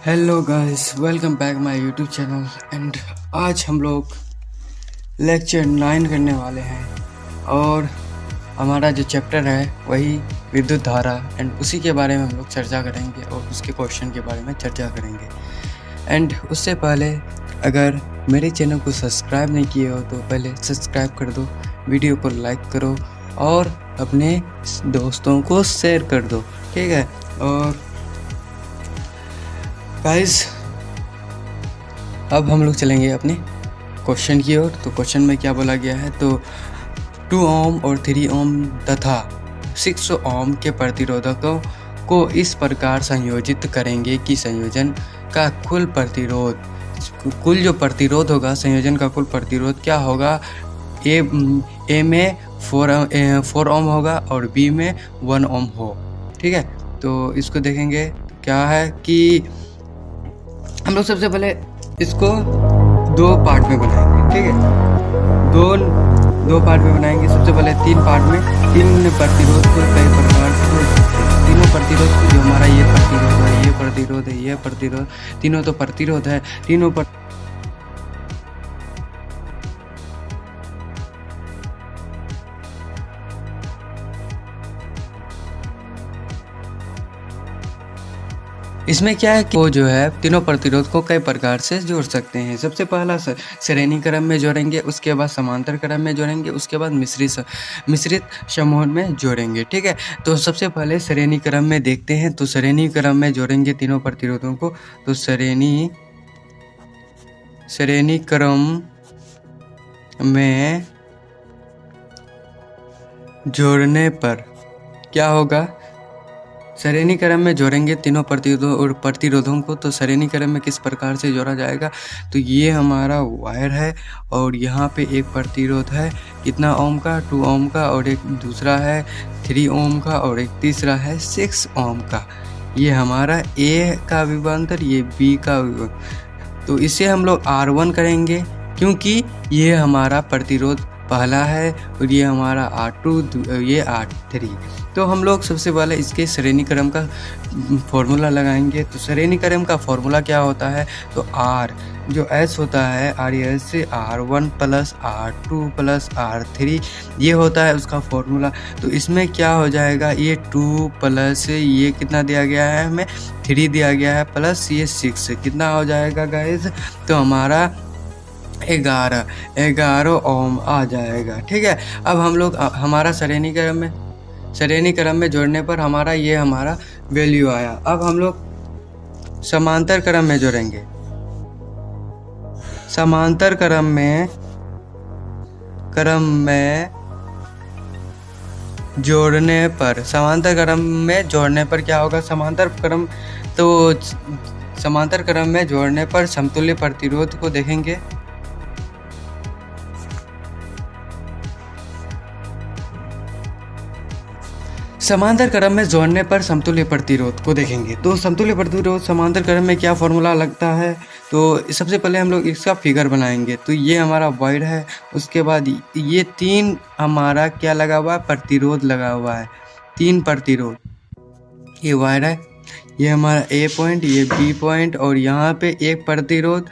Hello guys, welcome back my YouTube channel. And आज हम लोग लेक्चर 9 करने वाले हैं और हमारा जो चैप्टर है वही विद्युत धारा एंड उसी के बारे में हम लोग चर्चा करेंगे और उसके क्वेश्चन के बारे में चर्चा करेंगे। एंड उससे पहले अगर मेरे चैनल को सब्सक्राइब नहीं किए हो तो पहले सब्सक्राइब कर दो, वीडियो को लाइक करो और अपने दोस्तों को शेयर कर दो, ठीक है। और गाइस अब हम लोग चलेंगे अपने क्वेश्चन की ओर। तो क्वेश्चन में क्या बोला गया है, तो 2 ओम और 3 ओम तथा 6 ओम के प्रतिरोधकों को इस प्रकार संयोजित करेंगे कि संयोजन का कुल जो प्रतिरोध होगा, संयोजन का कुल प्रतिरोध क्या होगा। ए में 4 ओम होगा और बी में 1 ओम हो, ठीक है। तो इसको देखेंगे क्या है कि हम लोग सबसे पहले इसको 2 पार्ट में बनाएंगे, ठीक है। दो पार्ट में बनाएंगे। सबसे पहले 3 पार्ट में 3 प्रतिरोध को कई प्रकार से, तीनों प्रतिरोध को, जो हमारा ये प्रतिरोध है, ये प्रतिरोध है, ये प्रतिरोध, तीनों तो प्रतिरोध है, तीनों पर इसमें क्या है कि वो जो है तीनों प्रतिरोध को कई प्रकार से जोड़ सकते हैं। सबसे पहला श्रेणी क्रम में जोड़ेंगे, उसके बाद समांतर क्रम में जोड़ेंगे, उसके बाद मिश्रित समूह में जोड़ेंगे, ठीक है। तो सबसे पहले श्रेणी क्रम में देखते हैं। तो श्रेणी क्रम में जोड़ेंगे तीनों प्रतिरोधों को। तो श्रेणी क्रम में जोड़ने पर क्या होगा, श्रेणी क्रम में जोड़ेंगे तीनों प्रतिरोधों को। तो श्रेणी क्रम में किस प्रकार से जोड़ा जाएगा, तो ये हमारा वायर है और यहाँ पे एक प्रतिरोध है कितना ओम का, 2 ओम का, और एक दूसरा है 3 ओम का, और एक तीसरा है 6 ओम का। ये हमारा ए का विभवांतर, ये बी का विभवांतर। तो इसे हम लोग R1 करेंगे क्योंकि ये हमारा प्रतिरोध पहला है और ये हमारा R2, ये R3। तो हम लोग सबसे पहले इसके श्रेणी क्रम का फॉर्मूला लगाएंगे। तो श्रेणी क्रम का फॉर्मूला क्या होता है, तो R जो S होता है, RS से R1 plus R2 plus R3, ये होता है उसका फॉर्मूला। तो इसमें क्या हो जाएगा, ये 2 प्लस ये कितना दिया गया है, हमें 3 दिया गया है, प्लस ये 6 कितना हो जाएगा गाइस, तो हमारा 11 ओम आ जाएगा, ठीक है। अब हम लोग हमारा श्रेणी क्रम में जोड़ने पर हमारा ये हमारा वैल्यू आया। अब हम लोग समांतर क्रम में जोड़ेंगे। समांतर क्रम में जोड़ने पर क्या होगा, समांतर क्रम में जोड़ने पर समतुल्य प्रतिरोध को देखेंगे। समांतर क्रम में जोड़ने पर समतुल्य प्रतिरोध को देखेंगे। तो समतुल्य प्रतिरोध समांतर क्रम में क्या फॉर्मूला लगता है, तो सबसे पहले हम लोग इसका फिगर बनाएंगे। तो ये हमारा वायर है, उसके बाद ये 3 हमारा क्या लगा हुआ है, प्रतिरोध लगा हुआ है, 3 प्रतिरोध। ये वायर है, ये हमारा A पॉइंट, ये B पॉइंट, और यहाँ पे एक प्रतिरोध,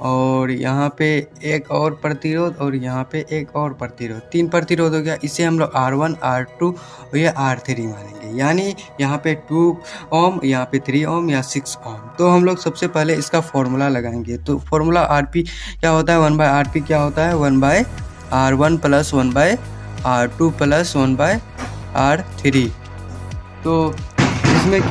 और यहाँ पे एक और प्रतिरोध, और यहाँ पे एक और प्रतिरोध। 3 प्रतिरोध हो गया। इसे हम लोग R1, R2 और ये R3 मानेंगे। यानी यहाँ पे 2 ओम, यहाँ पे 3 ओम या 6 ओम। तो हम लोग सबसे पहले इसका फॉर्मूला लगाएंगे। तो फॉर्मूला RP क्या होता है, 1/RP क्या होता है, 1/R1 plus 1/R2 plus 1/R3। तो इसमें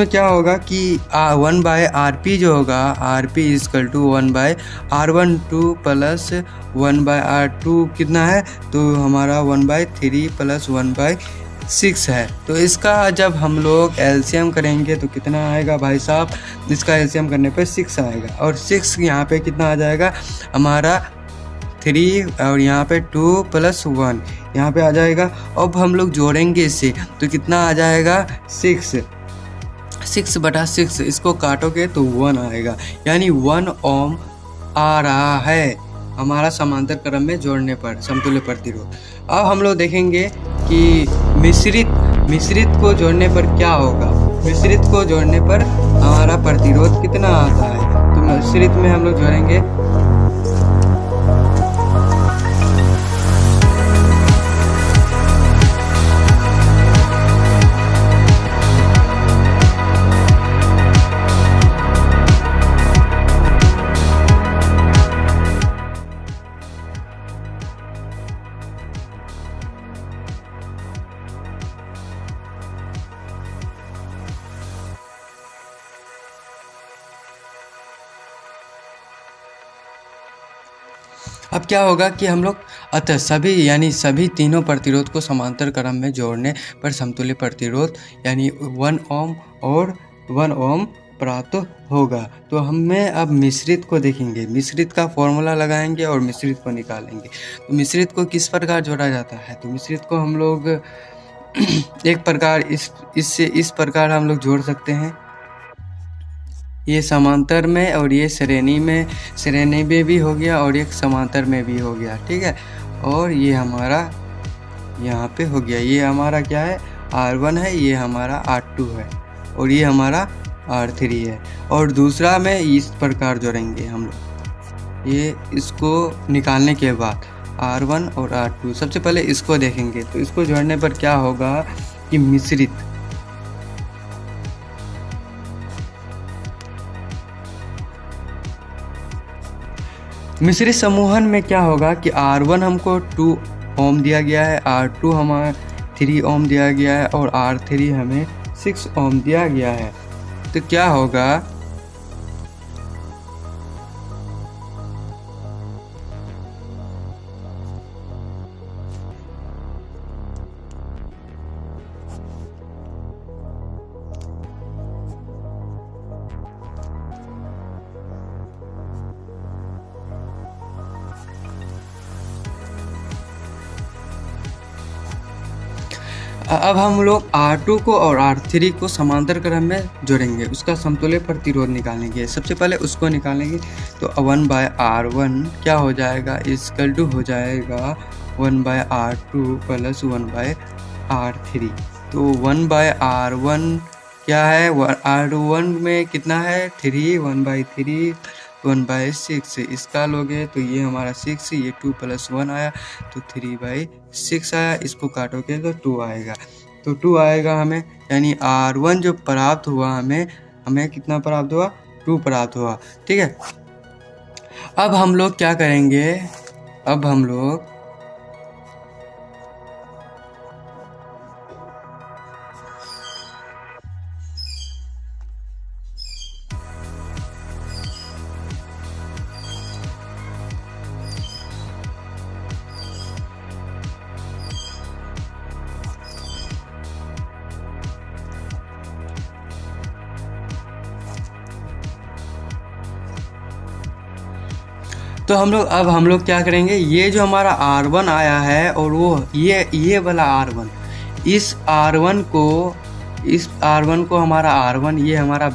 क्या होगा कि 1/RP जो होगा, RP equal to 1/R12 plus 1/R2 कितना है, तो हमारा 1/3 प्लस 1/6 है। तो इसका जब हम लोग एलसीएम करेंगे तो कितना आएगा भाई साहब, इसका एलसीएम करने पे 6 आएगा, और 6 यहाँ पे कितना आ जाएगा हमारा 3, और यहाँ पे 2 प्लस 1 यहाँ पे आ जाएगा। अब हम लोग जोड़ेंगे इसे तो कितना आ जाएगा, 6/6, इसको काटोगे तो 1 आएगा, यानी 1 ओम आ रहा है हमारा समांतर क्रम में जोड़ने पर समतुल्य प्रतिरोध। अब हम लोग देखेंगे कि मिश्रित को जोड़ने पर क्या होगा। मिश्रित को जोड़ने पर हमारा प्रतिरोध कितना आता है। तो मिश्रित में हम लोग जोड़ेंगे अब क्या होगा कि हम लोग अतः सभी यानी सभी तीनों प्रतिरोध को समांतर क्रम में जोड़ने पर समतुल्य प्रतिरोध यानी 1 ओम और 1 ओम प्राप्त होगा। तो हमें अब मिश्रित को देखेंगे, मिश्रित का फॉर्मूला लगाएंगे और मिश्रित को निकालेंगे। तो मिश्रित को किस प्रकार जोड़ा जाता है, तो मिश्रित को हम लोग एक प्रकार इस प्रकार हम लोग जोड़ सकते हैं, ये समांतर में और ये श्रेणी में भी हो गया और एक समांतर में भी हो गया, ठीक है। और ये हमारा यहाँ पे हो गया, ये हमारा क्या है R1 है, ये हमारा R2 है और ये हमारा R3 है। और दूसरा में इस प्रकार जोड़ेंगे हम लोग, ये इसको निकालने के बाद R1 और R2। सबसे पहले इसको देखेंगे, तो इसको जोड़ने पर क्या होगा कि मिश्रित समूहन में क्या होगा कि R1 हमको 2 ओम दिया गया है, R2 हमारा 3 ओम दिया गया है और R3 हमें 6 ओम दिया गया है। तो क्या होगा अब हम लोग R2 को और R3 को समांतर क्रम में जोड़ेंगे, उसका समतुल्य प्रतिरोध निकालेंगे। सबसे पहले उसको निकालेंगे, तो 1/R1 क्या हो जाएगा, इक्वल टू हो जाएगा 1/R2 प्लस 1/R3। तो 1/R1 क्या है, R1 में कितना है 3, 1/3 1/6, इसका लोगे तो ये हमारा 6, ये 2 + 1 आया तो 3/6 आया, इसको काटोगे तो 2 आएगा। तो 2 आएगा हमें, यानी R1 जो प्राप्त हुआ हमें कितना प्राप्त हुआ, 2 प्राप्त हुआ, ठीक है। अब हम लोग क्या करेंगे, अब हम लोग अब हम लोग क्या करेंगे, ये जो हमारा R1 आया है और वो ये वाला R1, इस R1 को हमारा R1, ये हमारा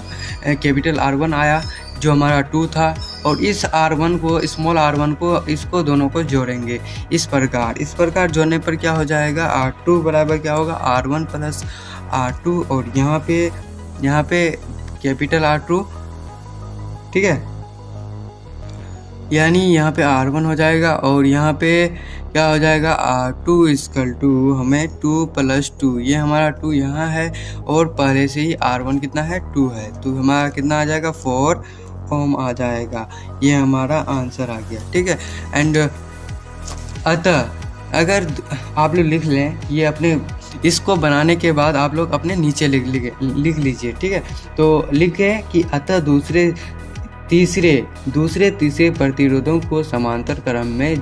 कैपिटल R1 आया जो हमारा 2 था, और इस R1 को, स्मॉल R1 को, इसको दोनों को जोड़ेंगे इस प्रकार जोड़ने पर क्या हो जाएगा, R2 बराबर क्या होगा, R1 प्लस R2, और यहाँ पे कैपिटल R2, ठीक है, यानी यहाँ पे R1 हो जाएगा और यहाँ पे क्या हो जाएगा, R2 इक्वल टू हमें 2 + 2, ये हमारा 2 यहाँ है और पहले से ही R1 कितना है, 2 है, तो हमारा कितना आ जाएगा, 4 ओम आ जाएगा। ये हमारा आंसर आ गया, ठीक है। एंड अतः अगर आप लोग लिख लें, ये अपने इसको बनाने के बाद आप लोग अपने नीचे लिख लीजिए, ठीक है। तो लिखें कि अतः दूसरे तीसरे प्रतिरोधों को समांतर क्रम में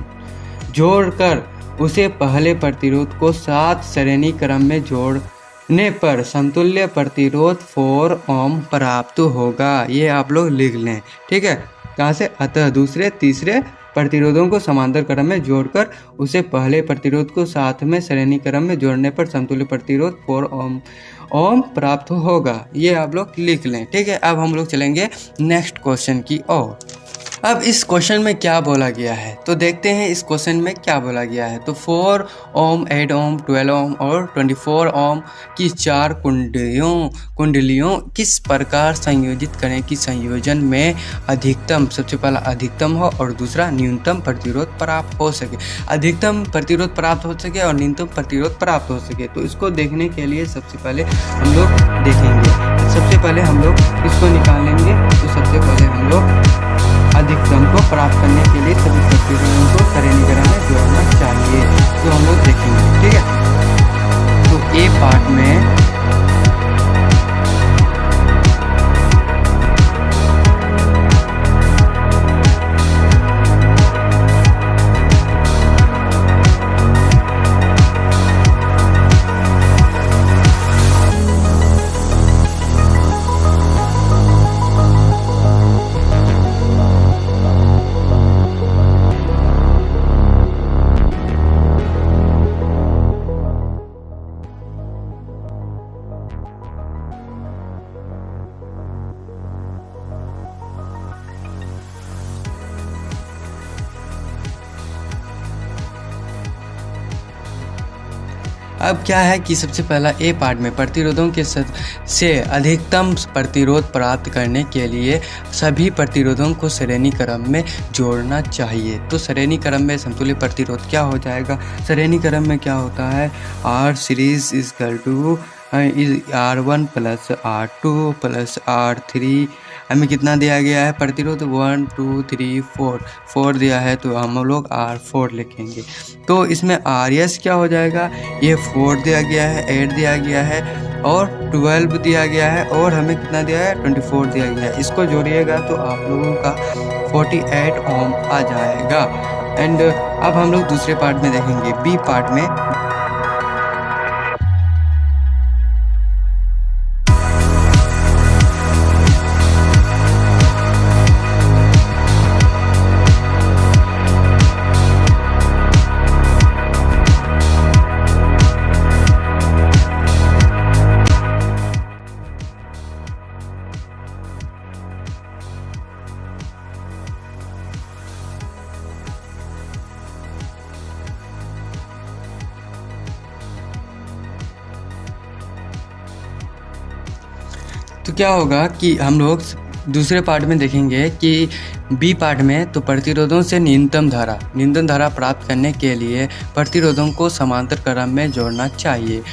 जोड़कर उसे पहले प्रतिरोध को 7 श्रेणी क्रम में जोड़ने पर समतुल्य प्रतिरोध 4 ओम प्राप्त होगा। ये आप लोग लिख लें, ठीक है। कहाँ से, अतः तीसरे प्रतिरोधों को समांतर क्रम में जोड़कर उसे पहले प्रतिरोध को साथ में श्रेणी क्रम में जोड़ने पर समतुल्य प्रतिरोध 4 ओम प्राप्त होगा। ये आप लोग लिख लें, ठीक है। अब हम लोग चलेंगे नेक्स्ट क्वेश्चन की ओर। अब इस क्वेश्चन में क्या बोला गया है तो देखते हैं इस क्वेश्चन में क्या बोला गया है। तो 4 ओम, 8 ओम, 12 ओम और 24 ओम की 4 कुंडलियों किस प्रकार संयोजित करें कि संयोजन में अधिकतम, सबसे पहला अधिकतम हो और दूसरा न्यूनतम प्रतिरोध प्राप्त हो सके। अधिकतम प्रतिरोध प्राप्त हो सके और न्यूनतम प्रतिरोध प्राप्त हो सके। तो इसको देखने के लिए सबसे पहले हम लोग देखेंगे, सबसे पहले हम लोग इसको निकालेंगे। तो सबसे पहले हम लोग अधिकतम को प्राप्त करने के लिए सभी प्रतिरोधों को श्रेणीक्रम में जोड़ना चाहिए। तो हम लोग देखेंगे, ठीक है। तो ए पार्ट में अब क्या है कि सबसे पहला ए पार्ट में प्रतिरोधों के से अधिकतम प्रतिरोध प्राप्त करने के लिए सभी प्रतिरोधों को श्रेणी क्रम में जोड़ना चाहिए। तो श्रेणी क्रम में समतुल्य प्रतिरोध क्या हो जाएगा? श्रेणी क्रम में क्या होता है? R series equal to R1 plus R2 plus R3। हमें कितना दिया गया है प्रतिरोध? 1 2 3 4 दिया है, तो हम लोग R4 लिखेंगे। तो इसमें RS क्या हो जाएगा? ये 4 दिया गया है, 8 दिया गया है और 12 दिया गया है और हमें कितना दिया है? 24 दिया गया है। इसको जोड़िएगा तो आप लोगों का 48 ओम आ जाएगा। एंड अब हम लोग दूसरे पार्ट में देखेंगे, बी पार्ट में। तो क्या होगा कि हम लोग दूसरे पार्ट में देखेंगे कि बी पार्ट में तो प्रतिरोधों से न्यूनतम धारा प्राप्त करने के लिए प्रतिरोधों को समांतर क्रम में जोड़ना चाहिए।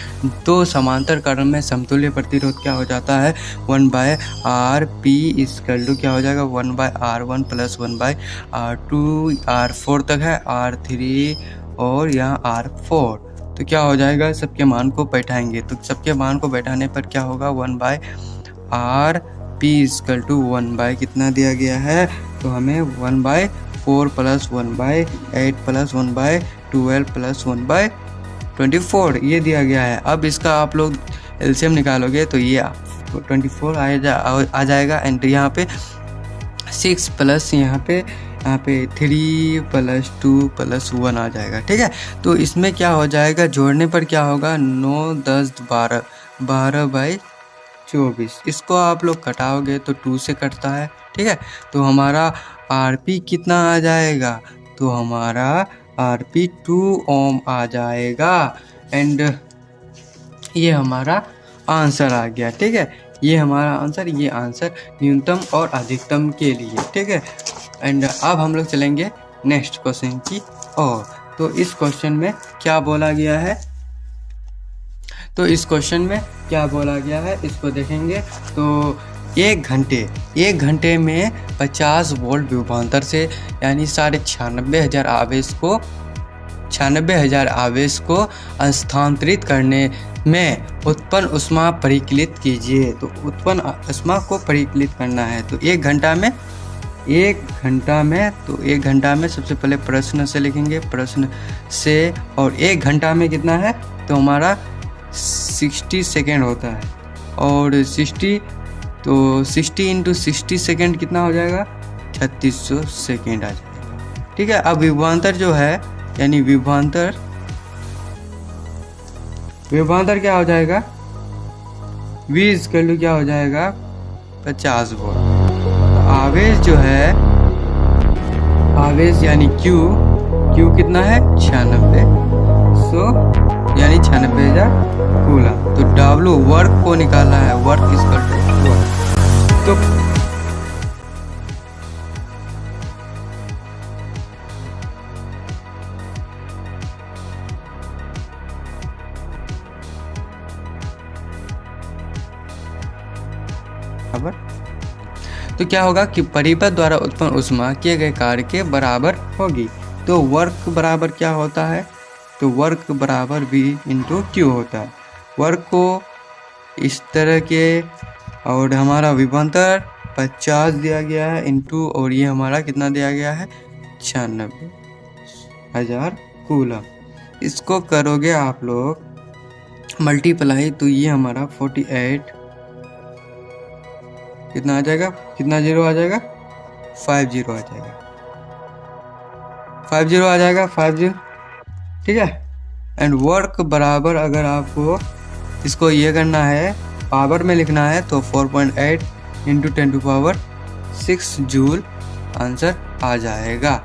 तो समांतर क्रम में समतुल्य प्रतिरोध क्या हो जाता है? 1/RP इक्वल टू क्या हो जाएगा? 1/R1 प्लस 1/R2, R4 तक है, R3 और यहाँ R4। तो क्या हो जाएगा? सबके मान को बैठाएंगे। तो सबके मान को बैठाने पर क्या होगा? 1/RP इक्वल टू 1 कितना दिया गया है? तो हमें 1/4 प्लस 1/8 प्लस 1/12 प्लस 1/24 ये दिया गया है। अब इसका आप लोग एलसीएम निकालोगे तो ये 24 आ जाएगा। एंड यहाँ पे 6 प्लस यहाँ पे 3 प्लस 2 प्लस 1 आ जाएगा, ठीक है। तो इसमें क्या हो जाएगा? जोड़ने पर क्या होगा? 9 10 12 12/24। इसको आप लोग कटाओगे तो 2 से कटता है, ठीक है। तो हमारा आरपी कितना आ जाएगा? तो हमारा आरपी 2 ओम आ जाएगा। एंड ये हमारा आंसर आ गया, ठीक है। ये हमारा आंसर, ये आंसर न्यूनतम और अधिकतम के लिए, ठीक है। एंड अब हम लोग चलेंगे नेक्स्ट क्वेश्चन की ओर। तो इस क्वेश्चन में क्या बोला गया है? तो इस क्वेश्चन में क्या बोला गया है इसको देखेंगे। तो एक घंटे में 50 वोल्ट विभवांतर से यानी 96,500 आवेश को स्थानांतरित करने में उत्पन्न ऊष्मा परिकलित कीजिए। तो उत्पन्न ऊष्मा को परिकलित करना है। तो एक घंटा में सबसे पहले प्रश्न से लिखेंगे, प्रश्न से। और एक घंटा में कितना है? तो हमारा 60 सेकेंड होता है। और 60 इंटू 60 सेकेंड कितना हो जाएगा? 3600 सेकेंड आ जाएगा, ठीक है। अब विभवांतर जो है यानी विभवांतर क्या हो जाएगा? V इक्वल टू क्या हो जाएगा? 50 वोल्ट। आवेश जो है आवेश यानी क्यू कितना है 96, सो यानी 96,000 कूलम। तो W वर्क को निकालना है, वर्क इक्वल टू तो तो क्या होगा कि परिपथ द्वारा उत्पन्न ऊष्मा किए गए कार्य के बराबर होगी। तो वर्क बराबर क्या होता है, तो वर्क बराबर V इंटू क्यू होता है। वर्क को इस तरह के, और हमारा विभवांतर 50 दिया गया है इंटू, और ये हमारा कितना दिया गया है 96,000 कूलम। इसको करोगे आप लोग मल्टीप्लाई, तो ये हमारा 48 कितना आ जाएगा, कितना जीरो आ जाएगा 50 आ जाएगा, 50 आ जाएगा, 50, ठीक है। एंड वर्क बराबर अगर आपको इसको ये करना है, पावर में लिखना है, तो 4.8 इंटू 10⁶ जूल आंसर आ जाएगा।